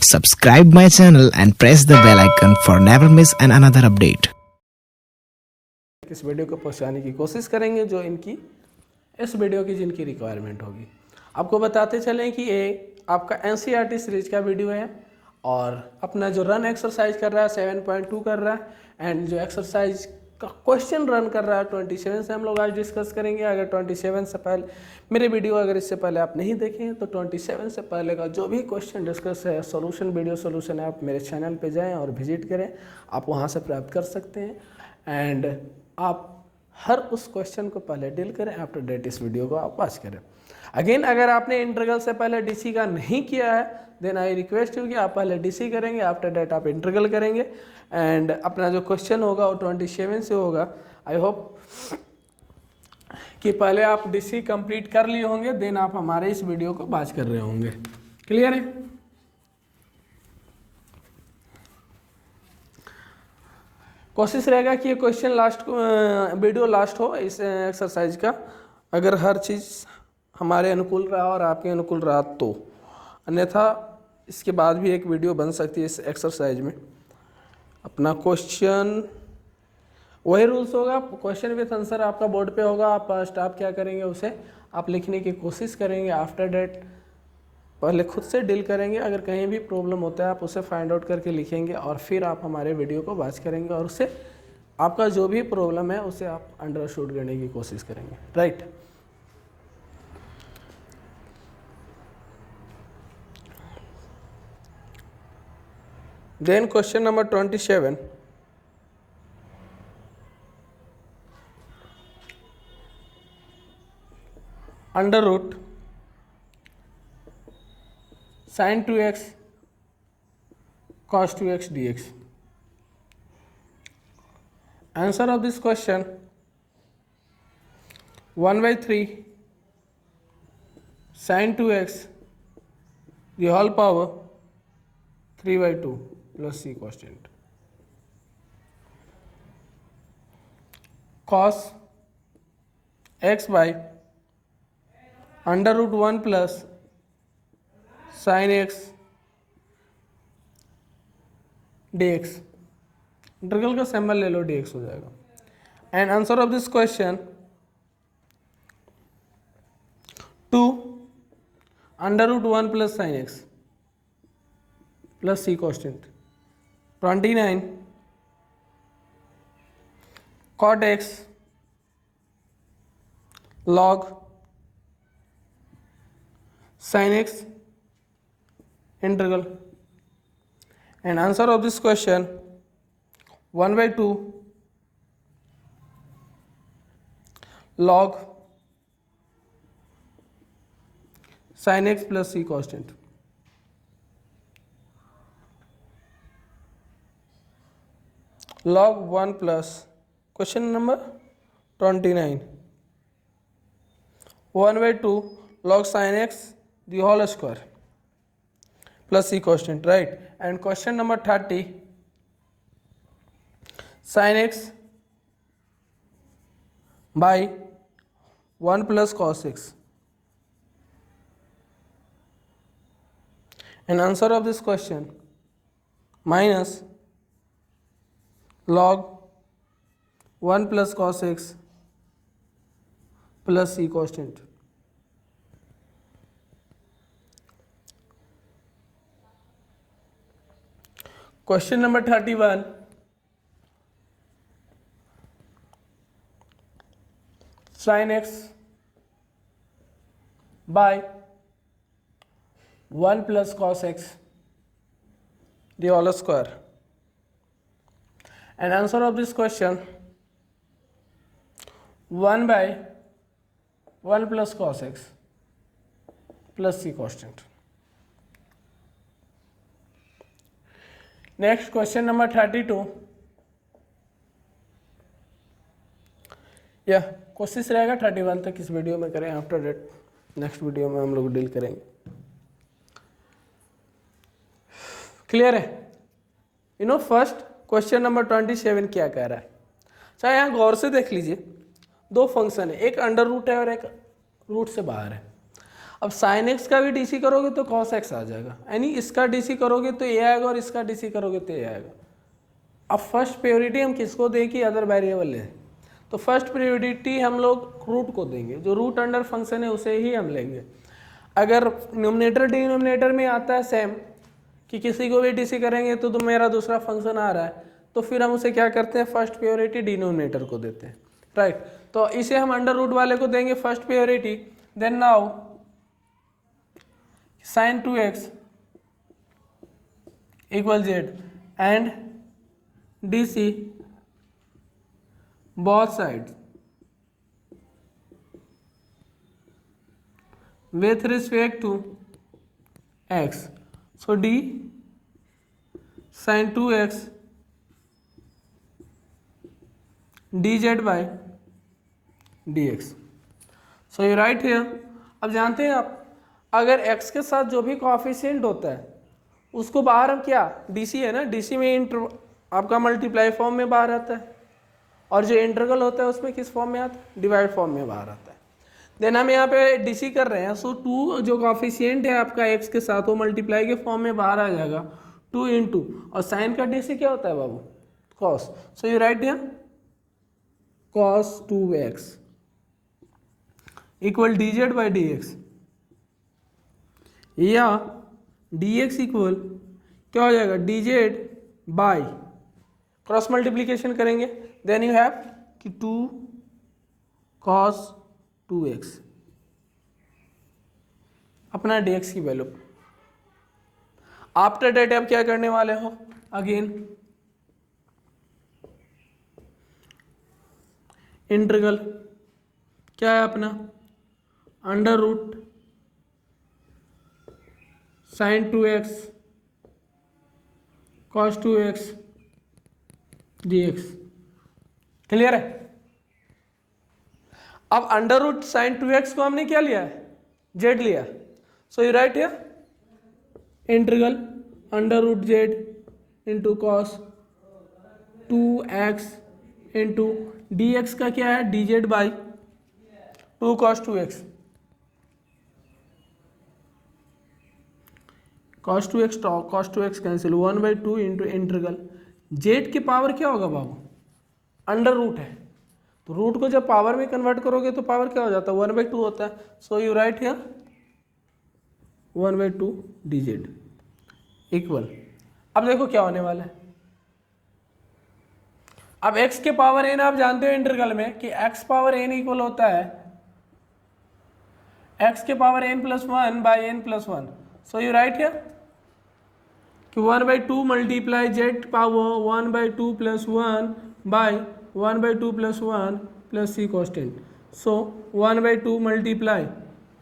Subscribe my channel and press the bell icon for never miss another update. इस video को पहुंचाने की कोशिश करेंगे जो इनकी इस वीडियो की जिनकी रिक्वायरमेंट होगी। आपको बताते चलें कि ये आपका एनसीईआरटी सीरीज का वीडियो है और अपना जो रन एक्सरसाइज कर रहा है 7.2 कर रहा है एंड जो एक्सरसाइज का क्वेश्चन रन कर रहा है 27 से हम लोग आज डिस्कस करेंगे। अगर 27 से पहले मेरे वीडियो अगर इससे पहले आप नहीं देखे हैं तो 27 से पहले का जो भी क्वेश्चन डिस्कस है सोल्यूशन वीडियो सोल्यूशन है, आप मेरे चैनल पे जाएं और विजिट करें, आप वहां से प्राप्त कर सकते हैं एंड आप हर उस क्वेश्चन को पहले डील करें। आफ्टर डेट इस वीडियो को आप वॉच करें। अगेन अगर आपने इंटीग्रल से पहले डीसी का नहीं किया है देन आई रिक्वेस्ट यू कि आप पहले डीसी करेंगे, आफ्टर डेट आप इंटीग्रल करेंगे एंड अपना जो क्वेश्चन होगा वो 27 से होगा। आई होप कि पहले आप डीसी कंप्लीट कर लिए होंगे देन आप हमारे इस वीडियो को वॉच कर रहे होंगे। क्लियर है? कोशिश रहेगा कि ये क्वेश्चन वीडियो लास्ट हो इस एक्सरसाइज का। अगर हर चीज़ हमारे अनुकूल रहा और आपके अनुकूल रहा तो, अन्यथा इसके बाद भी एक वीडियो बन सकती है इस एक्सरसाइज में। अपना क्वेश्चन वही रूल्स होगा, क्वेश्चन विथ आंसर आपका बोर्ड पे होगा। आप फर्स्ट आप क्या करेंगे, उसे आप लिखने की कोशिश करेंगे, आफ्टर डेट पहले खुद से डील करेंगे। अगर कहीं भी प्रॉब्लम होता है आप उसे फाइंड आउट करके लिखेंगे और फिर आप हमारे वीडियो को वॉच करेंगे और उससे आपका जो भी प्रॉब्लम है उसे आप अंडरस्टूड करने की कोशिश करेंगे। Right? Then question number 27। Under root sin 2x cos 2x dx. Answer of this question 1/3 sin 2x the whole power 3/2 plus c constant. Cos x by under root 1 plus sin x dx. Integral का symbol ले लो, dx हो जाएगा। And answer of this question 2 under root 1 plus sine x plus C constant 29 cot x log sin x integral. And answer of this question 1/2 log sin x plus c constant. Log 1 plus question number 29 1/2 log sin x the whole square plus c constant. Right? And question number 30 sin x by 1 plus cos x. And answer of this question minus log 1 plus cos x plus c constant. Question number 31 sin x by 1 plus cos x the whole square. And answer of this question 1 by 1 plus cos x plus c constant. Next question number 32। या कोशिश रहेगा 31 तक इस video में करें, after date next video में हम लोग डील करेंगे। क्लियर है? फर्स्ट क्वेश्चन नंबर 27 क्या कह रहा है, चाहे यहाँ गौर से देख लीजिए। दो फंक्शन है, एक अंडर रूट है और एक रूट से बाहर है। अब साइन एक्स का भी डीसी करोगे तो कॉस एक्स आ जाएगा, यानी इसका डीसी करोगे तो ए आएगा और इसका डीसी करोगे तो ए आएगा। अब फर्स्ट प्रायोरिटी हम किसको दें कि अदर वेरिएबल है, तो फर्स्ट प्रायोरिटी हम लोग रूट को देंगे, जो रूट अंडर फंक्शन है उसे ही हम लेंगे। अगर न्यूमरेटर डिनोमिनेटर में आता है सेम कि किसी को भी डीसी करेंगे तो मेरा दूसरा फंक्शन आ रहा है, तो फिर हम उसे क्या करते हैं, फर्स्ट प्रायोरिटी डिनोमिनेटर को देते हैं, राइट। तो इसे हम अंडर रूट वाले को देंगे first priority. Then now sin 2x equal z and dc both sides with respect to x. So d sin 2x dz by dx. So you write here. अब जानते हैं आप, अगर x के साथ जो भी कोएफिशिएंट होता है उसको बाहर हम क्या, dc है ना, dc में आपका मल्टीप्लाई फॉर्म में बाहर आता है, और जो इंटरवल होता है उसमें किस फॉर्म में आता है, डिवाइड फॉर्म में बाहर आता है। देन हम यहाँ पे डीसी कर रहे हैं, सो 2 जो कोएफिशिएंट है आपका x के साथ वो मल्टीप्लाई के फॉर्म में बाहर आ जाएगा 2 इंटू, और साइन का डीसी क्या होता है बाबू, cos. So you write here cos 2x equal dz by dx, या dx इक्वल क्या हो जाएगा, dz बाई क्रॉस मल्टीप्लीकेशन करेंगे, देन यू हैव कि 2 cos 2x अपना dx की वैल्यू। आफ्टर डेट अब क्या करने वाले हो, अगेन इंटीग्रल क्या है अपना, under root sin 2x cos 2x dx। Clear है। अब अंडर रूट sin 2x को हमने क्या लिया है, z लिया, so you write here integral under root z into cos 2x into dx का क्या है, dz by 2 cos 2x, cos 2x cancel, 1/2 into integral z की पावर क्या होगा बाबू, अंडर रूट है, तो रूट को जब पावर में कन्वर्ट करोगे तो पावर क्या हो जाता है, 1/2 होता है। So you write here 1/2 dz equal, अब देखो क्या होने वाला है, अब x के पावर n आप जानते हो इंटीग्रल में कि x पावर n इक्वल होता है x के power n plus 1 by n plus 1। So you write here कि 1/2 multiply z power 1/2 plus 1 by 1/2 plus 1 plus C constant. So 1/2 multiply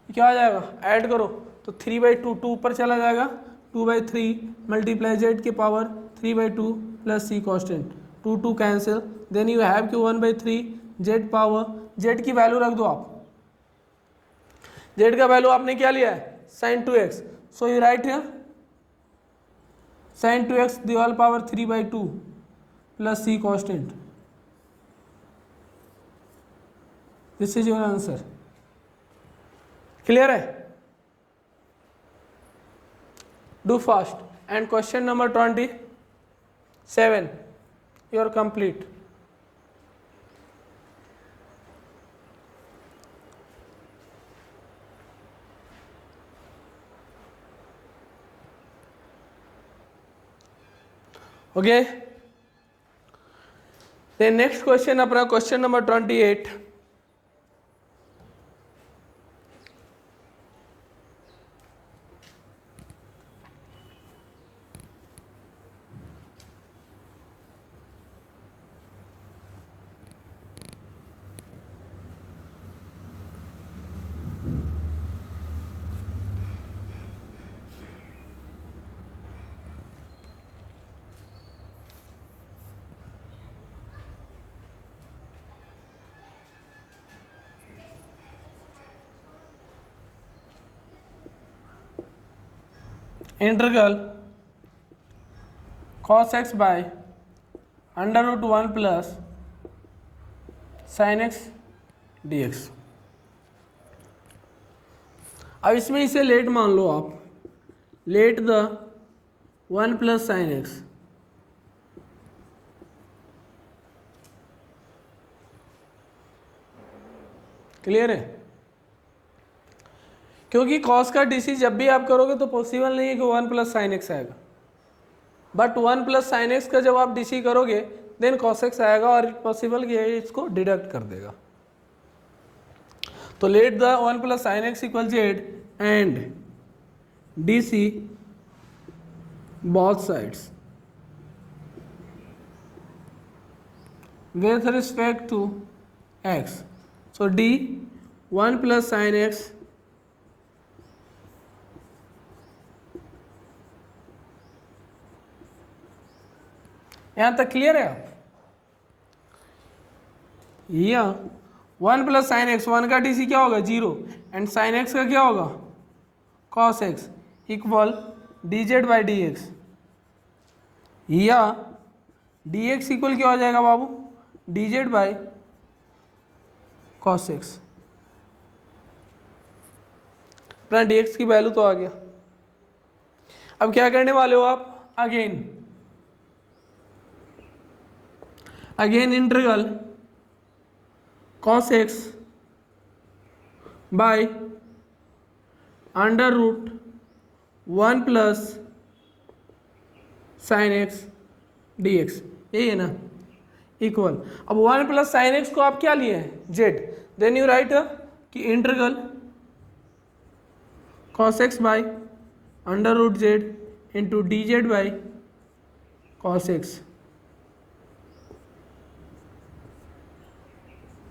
क्या आ जाएगा, ऐड करो तो 3/2, 2 ऊपर चला जाएगा, 2/3 मल्टीप्लाई जेड के power 3/2 plus C constant, 2 cancel, then you have कि 1/3 जेड पावर, जेड की वैल्यू रख दो आप, जेड का वैल्यू आपने क्या लिया है, sin 2x। So you write here sin 2x the whole power 3/2 plus C constant, this is your answer. Clear है, do fast. And question number 27 you are complete. Okay, then next question अपना question number 28। Integral cos x by under root 1 plus sin x dx। अब इसमें इसे late मान लो आप, late the 1 plus sine x, clear है? क्योंकि cos का DC जब भी आप करोगे तो पॉसिबल नहीं है कि 1 प्लस साइन एक्स आएगा, बट 1 प्लस साइन एक्स का जब आप डीसी करोगे देन कॉस एक्स आएगा और पॉसिबल कि इसको डिडक्ट कर देगा। तो let the 1 plus sine x equal z and DC both sides with respect to x. So d 1 plus sin x यहां तक क्लियर है आप? यह 1 प्लस साइन एक्स, 1 का डीसी क्या होगा 0 एंड साइन एक्स का क्या होगा cos x equal D Z by D X, या डी एक्स इक्वल क्या हो जाएगा बाबू D Z by cos X. अपना डी एक्स की वैल्यू तो आ गया। अब क्या करने वाले हो आप, again integral cos X by under root 1 plus sine X D X, यही है ना, इक्वल। अब 1 प्लस साइन एक्स को आप क्या लिए हैं जेड, देन यू राइट कि integral cos x by under root z into D Z by cos x,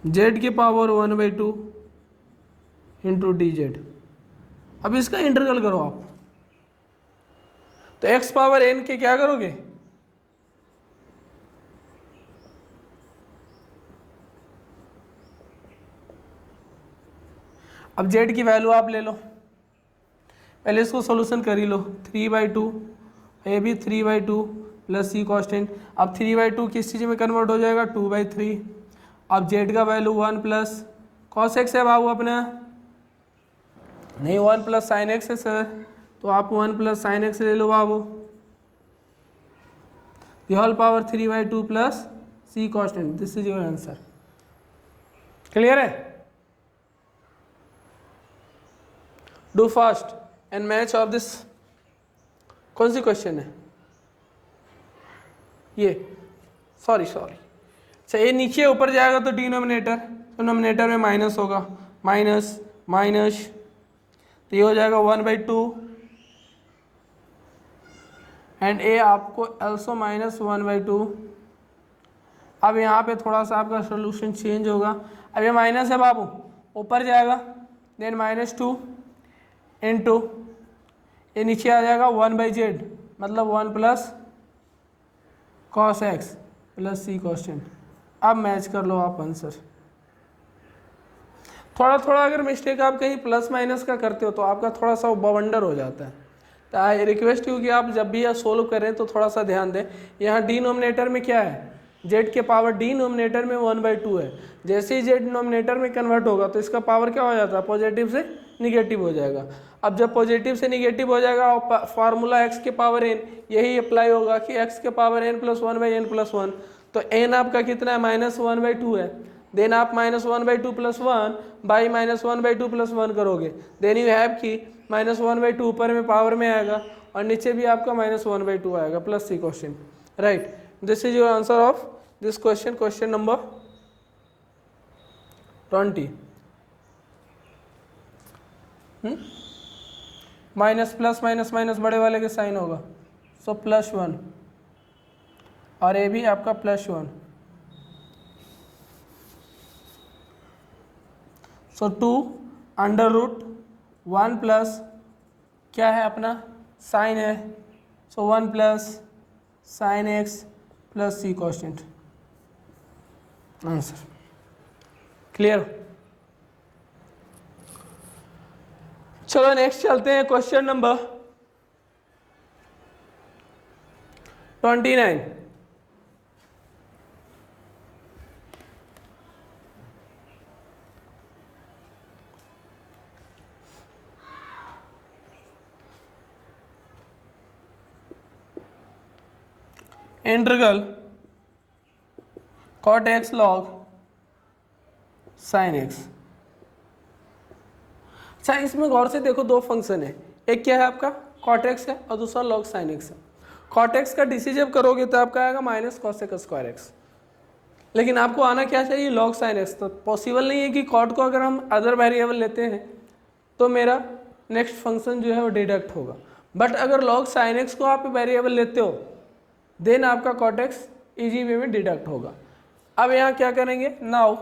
z की पावर 1/2 इंटू डी जेड। अब इसका इंटीग्रल करो आप, तो x पावर n के क्या करोगे, अब z की वैल्यू आप ले लो, पहले इसको सॉल्यूशन कर ही लो, 3/2 ये भी 3/2 प्लस सी कॉन्स्टेंट। अब 3/2 किस चीज़ में कन्वर्ट हो जाएगा 2/3। अब z का वैल्यू 1 प्लस कॉस एक्स है बाबू अपना, नहीं 1 प्लस साइन एक्स है सर, तो आप 1 प्लस साइन एक्स ले लो बाबू, the whole power 3/2 plus c constant, this is your answer। Clear है? Do fast and match of this, कौन सी क्वेश्चन है ये, सॉरी अच्छा ये नीचे ऊपर जाएगा तो डिनोमिनेटर, तो नोमिनेटर में माइनस होगा, माइनस माइनस, तो ये हो जाएगा 1/2 एंड ए आपको ऑल्सो -1/2। अब यहाँ पे थोड़ा सा आपका सोल्यूशन चेंज होगा, अब ये माइनस है बाबू, ऊपर जाएगा देन -2 इंटू ये नीचे आ जाएगा 1/z, मतलब 1 plus cos x plus C constant. अब मैच कर लो आप आंसर। थोड़ा थोड़ा अगर मिस्टेक आप कहीं प्लस माइनस का करते हो तो आपका थोड़ा सा बवंडर हो जाता है, तो आई रिक्वेस्ट यू कि आप जब भी यह सोल्व करें तो थोड़ा सा ध्यान दें। यहाँ डिनोमिनेटर में क्या है, जेड के पावर डिनोमिनेटर में 1/2 है, जैसे ही जेड डिनोमिनेटर में कन्वर्ट होगा तो इसका पावर क्या हो जाता है, पॉजिटिव से निगेटिव हो जाएगा। अब जब पॉजिटिव से निगेटिव हो जाएगा और फार्मूला एक्स के पावर एन यही अप्लाई होगा कि एक्स के पावर n + 1/n+1, तो n आपका कितना है -1/2 है, देन आप -1/2 + 1 बाई -1/2 + 1 करोगे, देन यू हैव कि -1/2 ऊपर में पावर में आएगा और नीचे भी आपका -1/2 आएगा plus C question, right. This is your answer of this question, question number 20। Minus plus minus minus बड़े वाले के साइन होगा, सो +1 और ये भी आपका +1, सो 2 √1 प्लस क्या है अपना साइन है, so 1 plus sine x plus C constant, answer. Clear? चलो नेक्स्ट चलते हैं, question number 29। Integral cot x log sine x. अच्छा, इसमें गौर से देखो, दो फंक्शन है, एक क्या है आपका कॉट एक्स है और दूसरा लॉग साइन एक्स है। कॉट एक्स का डीसी जब करोगे तो आपका आएगा माइनस कॉसेक स्क्वायर एक्स, लेकिन आपको आना क्या चाहिए लॉग साइन एक्स। तो पॉसिबल नहीं है कि कॉट को अगर हम अदर वेरिएबल लेते हैं तो मेरा नेक्स्ट फंक्शन जो है वो डिडक्ट होगा, बट अगर लॉग साइन एक्स को आप वेरिएबल लेते हो देन आपका कॉट एक्स इजी वे में डिडक्ट होगा। अब यहाँ क्या करेंगे, now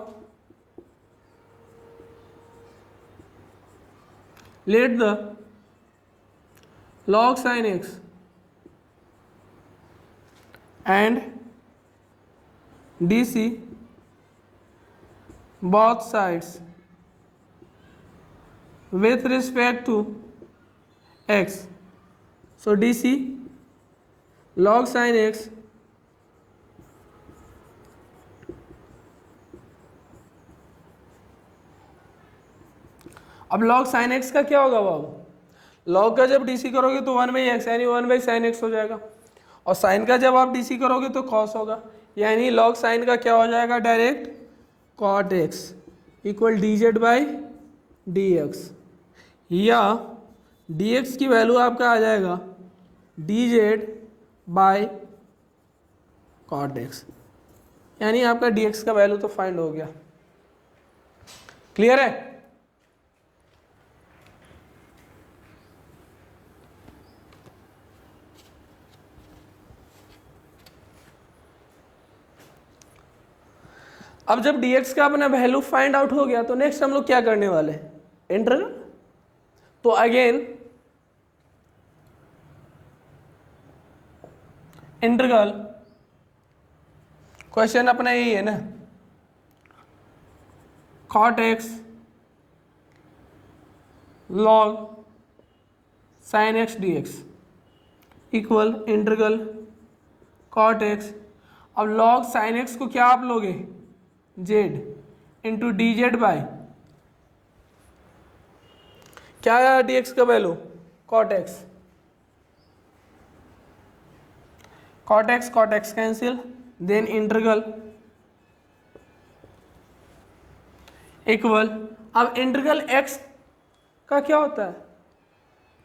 let the log sin x and dc both sides with respect to x. So dc log sin x अब log sin x का क्या होगा बाबू, log का जब dc करोगे तो 1/x यानी 1/sin x हो जाएगा, और sin का जब आप dc करोगे तो cos होगा, यानी log sin का क्या हो जाएगा direct cot x equal dz/dx, या dx की वैल्यू आपका आ जाएगा dz/cot x, यानी आपका dx का वैल्यू तो फाइंड हो गया। क्लियर है? अब जब dx का अपना वैल्यू फाइंड आउट हो गया तो नेक्स्ट हम लोग क्या करने वाले हैं, इंटीग्रल। तो अगेन इंटीग्रल क्वेश्चन अपना यही है ना, cot x log sin x dx equal integral cot x। अब log sin x को क्या आप लोगे z into D Z by क्या आया dx का value cot x cancel, then integral equal. अब इंटीग्रल x का क्या होता है,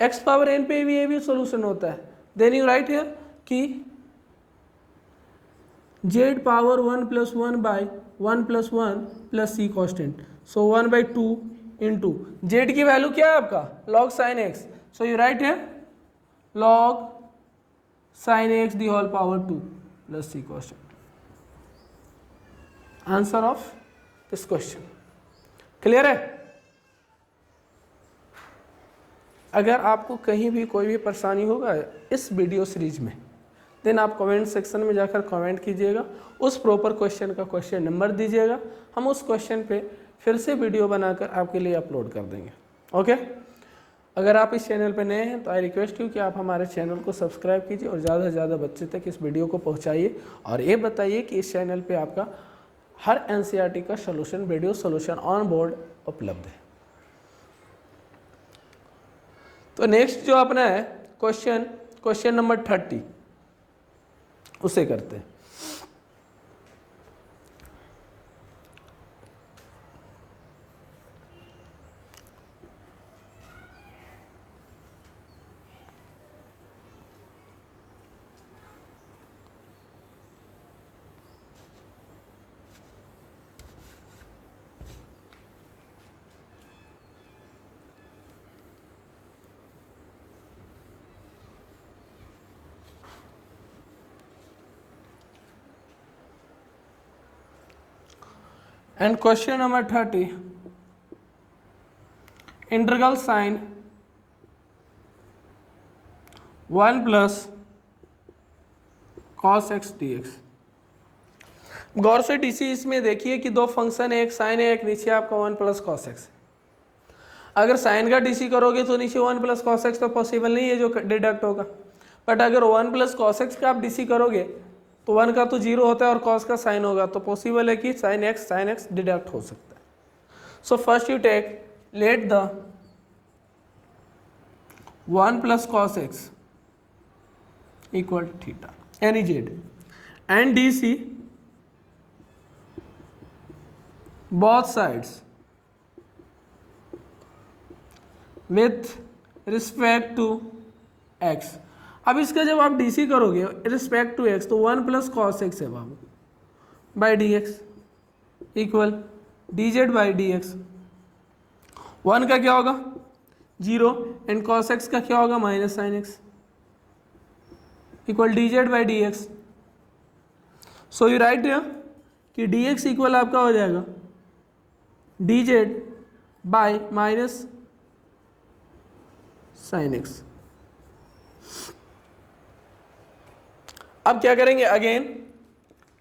x पावर n पे भी ये भी सोल्यूशन होता है, देन यू राइट हियर कि z power 1+1/1+1 plus c constant, so 1/2 into z की वैल्यू क्या है आपका log sin x, so you write here log sin x the whole power 2 plus c constant. Answer of this question clear है? अगर आपको कहीं भी कोई भी परेशानी होगा इस वीडियो सीरीज में देन आप कमेंट सेक्शन में जाकर कमेंट कीजिएगा, उस प्रॉपर क्वेश्चन का क्वेश्चन नंबर दीजिएगा, हम उस क्वेश्चन पे फिर से वीडियो बनाकर आपके लिए अपलोड कर देंगे। ओके, अगर आप इस चैनल पे नए हैं तो आई रिक्वेस्ट यू कि आप हमारे चैनल को सब्सक्राइब कीजिए और ज़्यादा से ज़्यादा बच्चे तक इस वीडियो को पहुँचाइए, और ये बताइए कि इस चैनल पर आपका हर NCERT का solution video solution on board उपलब्ध है। तो नेक्स्ट जो अपना है क्वेश्चन नंबर 30 उसे करते हैं। And question number 30, integral sin 1 plus cos x dx। गौर से डीसी इसमें देखिए कि दो फंक्शन है, एक साइन है एक नीचे आपका 1 प्लस कॉस एक्स। अगर साइन का डीसी करोगे तो नीचे 1 प्लस कॉस एक्स तो पॉसिबल नहीं है जो डिडक्ट होगा, बट अगर 1 प्लस कॉस एक्स का आप डीसी करोगे तो 1 का तो 0 होता है और cos का साइन होगा, तो पॉसिबल है कि sin x डिडक्ट हो सकता है। So first you take let the 1 plus cos x equal theta यानी z। And d c both sides with respect to x। अब इसका जब आप डी सी करोगे रिस्पेक्ट टू x तो 1 प्लस कॉस एक्स है बाबू by D X equal D Z by D X. 1 का क्या होगा 0 एंड कॉस एक्स का क्या होगा minus sine x equal D Z by D x. So you write कि डी एक्स इक्वल आपका हो जाएगा D Z by minus sine x. अब क्या करेंगे again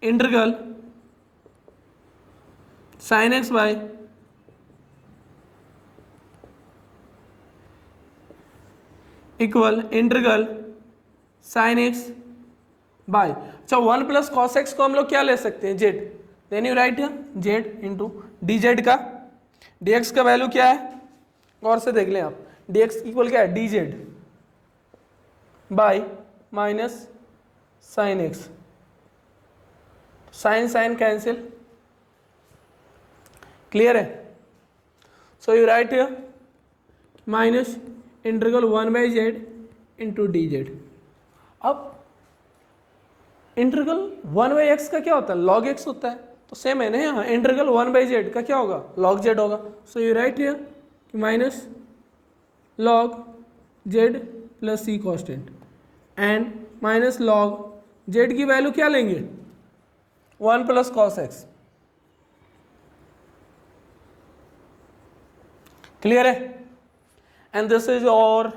integral sine x by equal integral sine x by, अच्छा 1 plus cos x को हम लोग क्या ले सकते हैं z, then you write z into D z का डी एक्स का वैल्यू क्या है गौर से देख लें आप, डी एक्स इक्वल क्या है D Z by minus sine X, sine sine cancel, clear है। So you write minus integral 1 by Z into D Z. अब इंटीग्रल 1 बाई एक्स का क्या होता है लॉग एक्स होता है, तो सेम है ना यहाँ इंटीग्रल 1 बाई जेड का क्या होगा लॉग जेड होगा। सो यू राइट हियर कि minus log z plus C constant and minus log z की वैल्यू क्या लेंगे 1 प्लस कॉस एक्स, क्लियर है। And this is our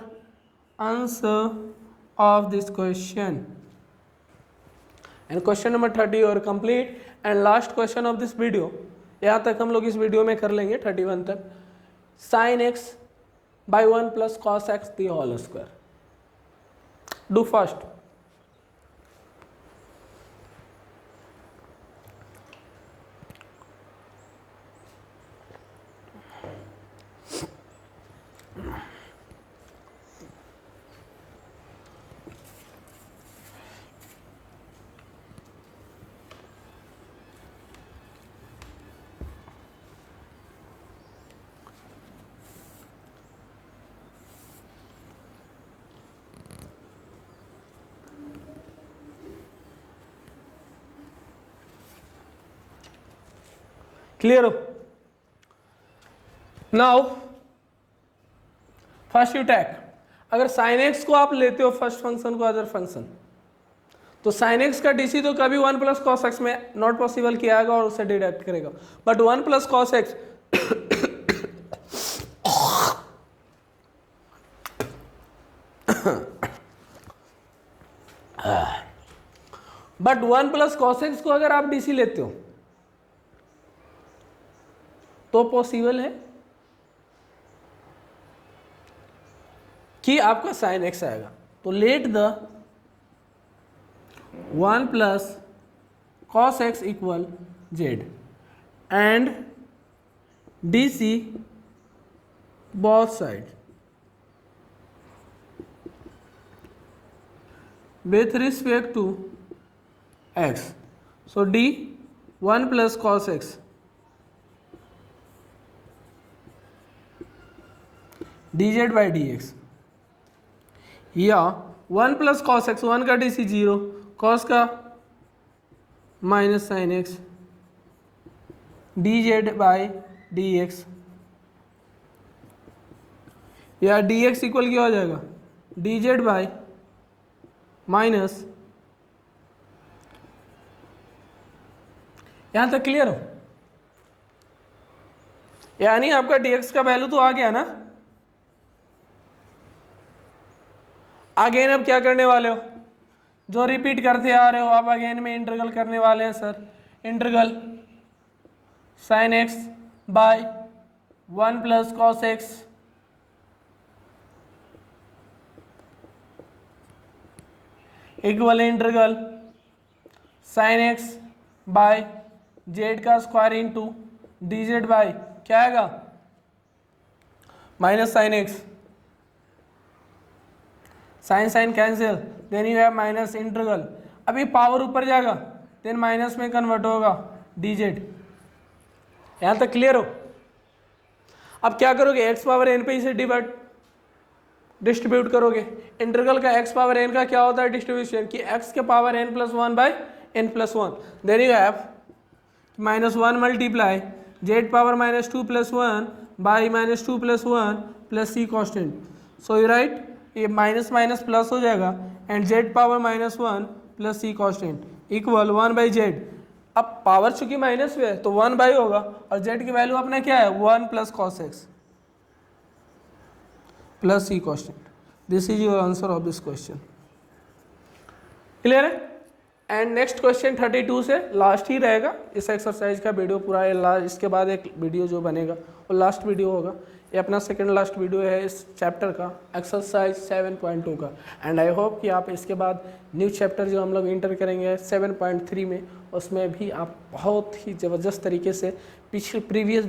answer of this question and question number 30 और complete and last question of this video, यहाँ तक हम लोग इस वीडियो में कर लेंगे 31 तक। Sine x by 1 plus cos x the whole square, do first. Clear हो नाउ फर्स्ट यू टेक, अगर साइन एक्स को आप लेते हो फर्स्ट फंक्शन को अदर फंक्शन, तो साइन एक्स का डीसी तो कभी 1 प्लस कॉस एक्स में नॉट पॉसिबल किया जाएगा और उसे डिडक्ट करेगा, but 1 plus cos x but 1 plus cos x को अगर आप डीसी लेते हो तो पॉसिबल है कि आपका साइन एक्स आएगा। तो let the 1 plus cos x equal z and d c both side with respect to x. So d 1 plus cos x dz by dx, या 1 प्लस कॉस एक्स, 1 का डी सी 0, कॉस का minus sine X D Z by D X, या D X equal क्या हो जाएगा D Z by minus, यहां तक clear हो, यानी आपका dx का वैल्यू तो आ गया ना। अगेन अब क्या करने वाले हो, जो रिपीट करते आ रहे हो आप अगेन में इंटीग्रल करने वाले हैं sir, integral sine X by 1 plus cos x equal integral sine X by Z का square into D Z by क्या आएगा minus sine X, sine sine cancel, then you have minus integral, अभी power ऊपर जाएगा देन minus में convert होगा dz। यहाँ तक क्लियर हो? अब क्या करोगे, x पावर n पे इसे डिस्ट्रीब्यूट करोगे। इंटीग्रल का x पावर n का क्या होता है डिस्ट्रीब्यूशन, कि x के power n plus one by n plus one. Then you have minus one multiply z power minus two plus one by minus two plus one plus c constant. So you write, ये minus minus plus हो जाएगा and z power minus one plus c constant equal one by z. अब power चूंकि minus में है तो one by होगा और z की वैल्यू अपने क्या है, one plus cos x plus c constant. This is your answer of this question. Clear है? एंड नेक्स्ट क्वेश्चन 32 से लास्ट ही रहेगा इस एक्सरसाइज का वीडियो पूरा है। इसके बाद एक वीडियो जो बनेगा वो लास्ट वीडियो होगा। ये अपना सेकंड लास्ट वीडियो है इस चैप्टर का, एक्सरसाइज 7.2 का। एंड आई होप कि आप इसके बाद न्यू चैप्टर जो हम लोग इंटर करेंगे 7.3 में, उसमें भी आप बहुत ही ज़बरदस्त तरीके से पिछले प्रीवियस